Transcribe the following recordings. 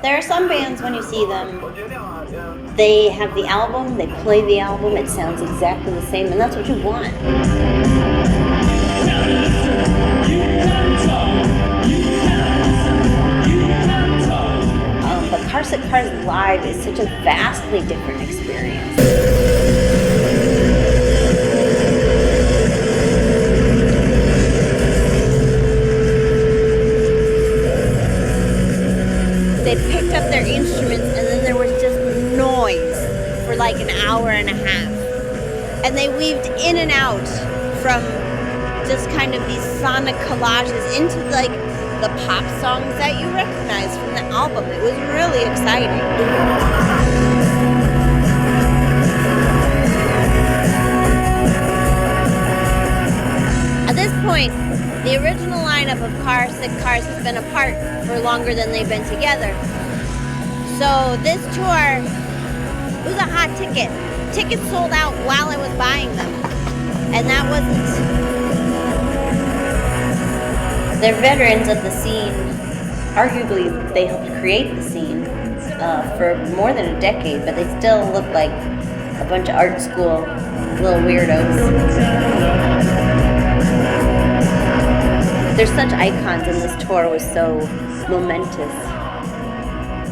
There are some bands, when you see them, they have the album, they play the album, it sounds exactly the same, and that's what you want. But 𝗖𝗵cie live is such a vastly different experience. They picked up their instruments and then there was just noise for like an hour and a half. And they weaved in and out from just kind of these sonic collages into like the pop songs that you recognize from the album. It was really exciting. At this point, the original lineup of 𝗖𝗵cie has been apart for longer than they've been together. So this tour, it was a hot ticket. Tickets sold out while I was buying them. And that wasn't... They're veterans of the scene. Arguably, they helped create the scene for more than a decade, but they still look like a bunch of art school little weirdos. There's such icons, and this tour was so momentous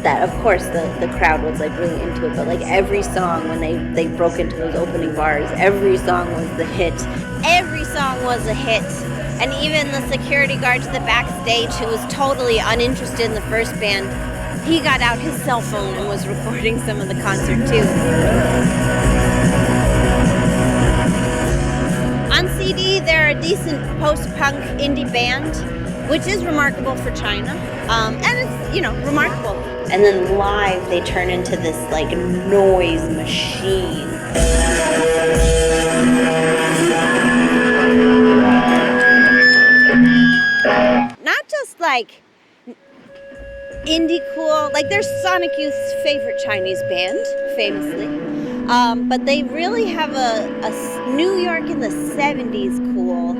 that, of course, the crowd was like really into it. But like every song, when they broke into those opening bars, every song was the hit. Every song was a hit. And even the security guard to the backstage, who was totally uninterested in the first band, he got out his cell phone and was recording some of the concert too. On CD, they're a decent post-punk indie band, which is remarkable for China. And it's, remarkable. And then live, they turn into this like noise machine. Not just like indie cool, like they're Sonic Youth's favorite Chinese band, famously. But they really have a New York in the 70s cool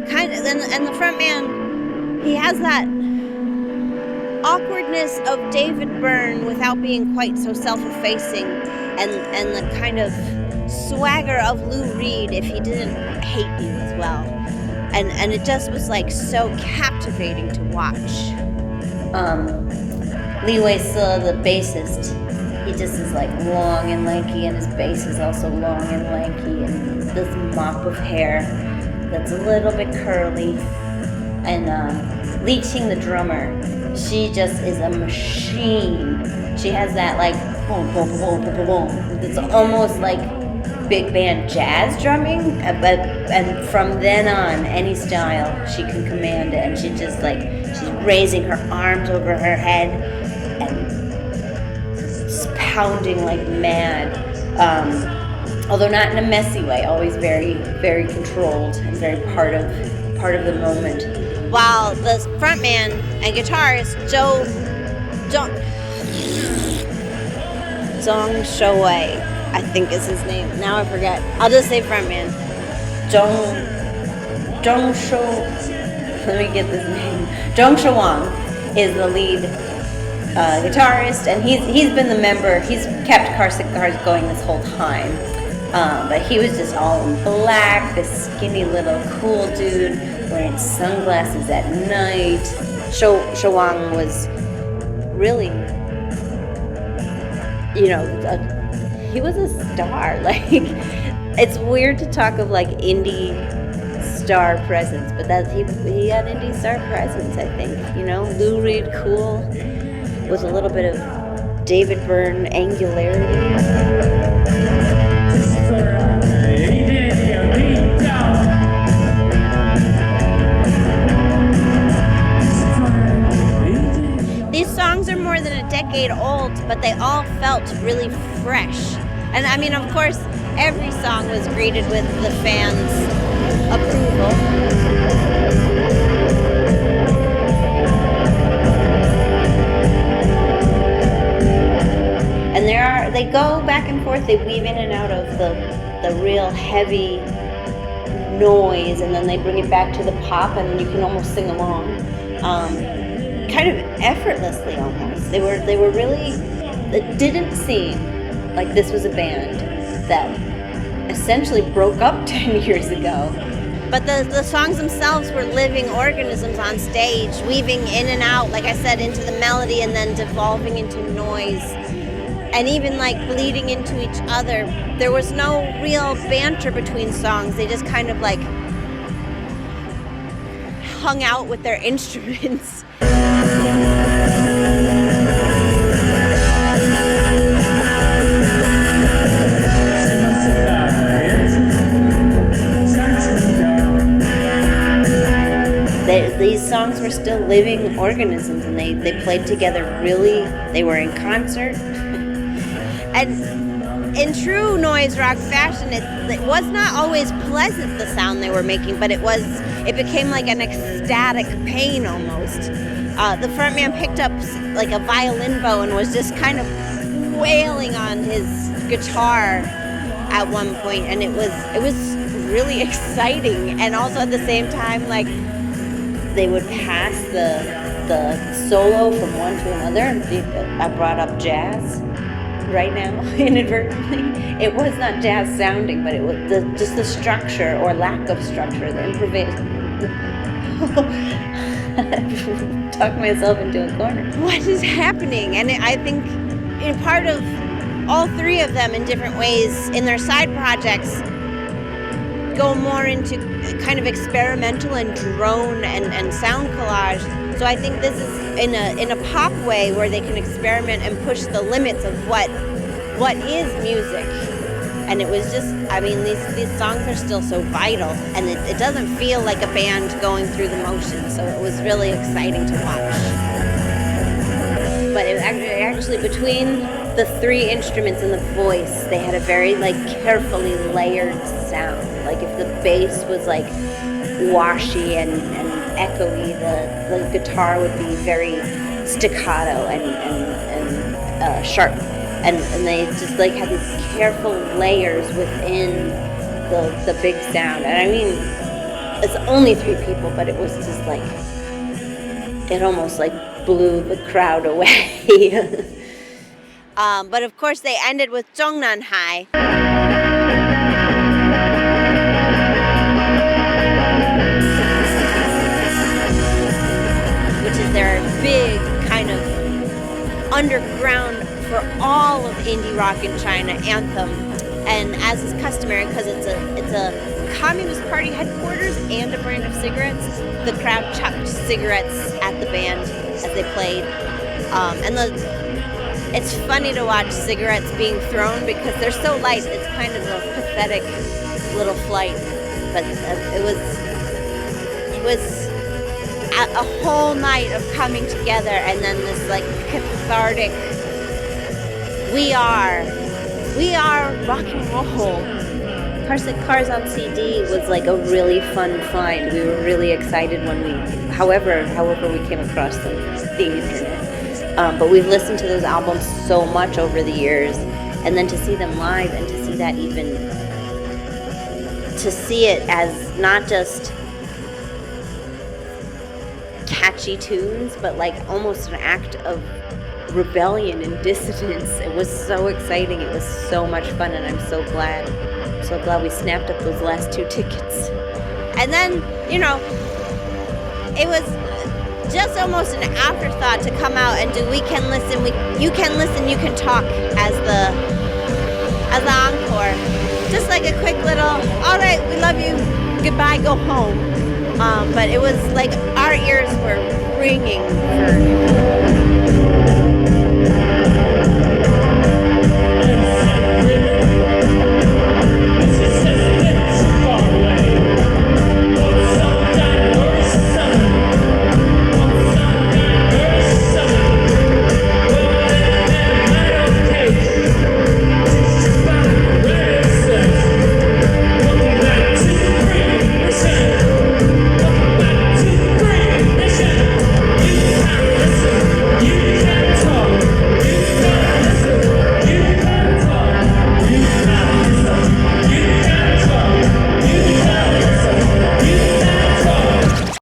kind of, and the front man, he has that awkwardness of David Byrne without being quite so self-effacing, and the kind of swagger of Lou Reed if he didn't hate you as well. And it just was like so captivating to watch. 𝗖𝗵cie, the bassist, he just is like long and lanky, and his bass is also long and lanky, and this mop of hair that's a little bit curly. And Li-Qing, the drummer, she just is a machine. She has that like boom, boom, boom, boom, boom, boom. It's almost like big band jazz drumming, and from then on, any style, she can command it. And she just like, she's raising her arms over her head and just pounding like mad. Although not in a messy way, always very, very controlled and very part of the moment. While the frontman and guitarist Xiaohongshu, I think is his name. Now I forget. I'll just say frontman. Zhongshu. Let me get this name. Zhongshu Wang is the lead guitarist, and he's been the member. He's kept 𝗖𝗵cie going this whole time. But he was just all in black, this skinny little cool dude wearing sunglasses at night. Zhongshu Wang was really, he was a star. Like, it's weird to talk of like indie star presence, but he had indie star presence, I think. Lou Reed cool with a little bit of David Byrne angularity. These songs are more than a decade old, but they all felt really fresh. And I mean, of course, every song was greeted with the fans' approval. And they go back and forth, they weave in and out of the real heavy noise, and then they bring it back to the pop, and you can almost sing along, kind of effortlessly almost. They were really. It didn't seem like this was a band that essentially broke up 10 years ago. But the songs themselves were living organisms on stage, weaving in and out, like I said, into the melody and then devolving into noise. And even like bleeding into each other. There was no real banter between songs. They just kind of like hung out with their instruments. These songs were still living organisms, and they played together really. They were in concert. And in true noise rock fashion, it was not always pleasant, the sound they were making, but it became like an ecstatic pain almost. The frontman picked up like a violin bow and was just kind of wailing on his guitar at one point, and it was really exciting. And also at the same time, like, they would pass the solo from one to another. I brought up jazz right now, inadvertently. It was not jazz sounding, but it was just the structure or lack of structure, the improvisation. Talk myself into a corner. What is happening? And I think in part of all three of them in different ways in their side projects go more into kind of experimental and drone and sound collage. So I think this is in a pop way where they can experiment and push the limits of what is music. And it was just, I mean, these songs are still so vital, and it doesn't feel like a band going through the motions. So it was really exciting to watch. But it actually between the three instruments and the voice, they had a very like carefully layered sound. Like if the bass was like washy and echoey, the guitar would be very staccato and sharp, and they just like had these careful layers within the big sound. And I mean, it's only three people, but it was just like it almost like blew the crowd away. But of course they ended with 𝗖𝗵cie, which is their big kind of underground for all of indie rock in China anthem. And as is customary, because it's a Communist Party headquarters and a brand of cigarettes, the crowd chucked cigarettes at the band as they played. It's funny to watch cigarettes being thrown because they're so light. It's kind of a pathetic little flight. But it was a whole night of coming together, and then this like cathartic, we are rock and roll. Cars on CD was like a really fun find. We were really excited when however we came across the internet. But we've listened to those albums so much over the years, and then to see them live and to see that to see it as not just catchy tunes, but like almost an act of rebellion and dissidence. It was so exciting. It was so much fun, and I'm so glad we snapped up those last 2 tickets. And then, you know, it was just almost an afterthought to come out and do We Can Listen, You Can Listen, You Can Talk as the encore. Just like a quick little, all right, we love you, goodbye, go home. But it was like our ears were ringing for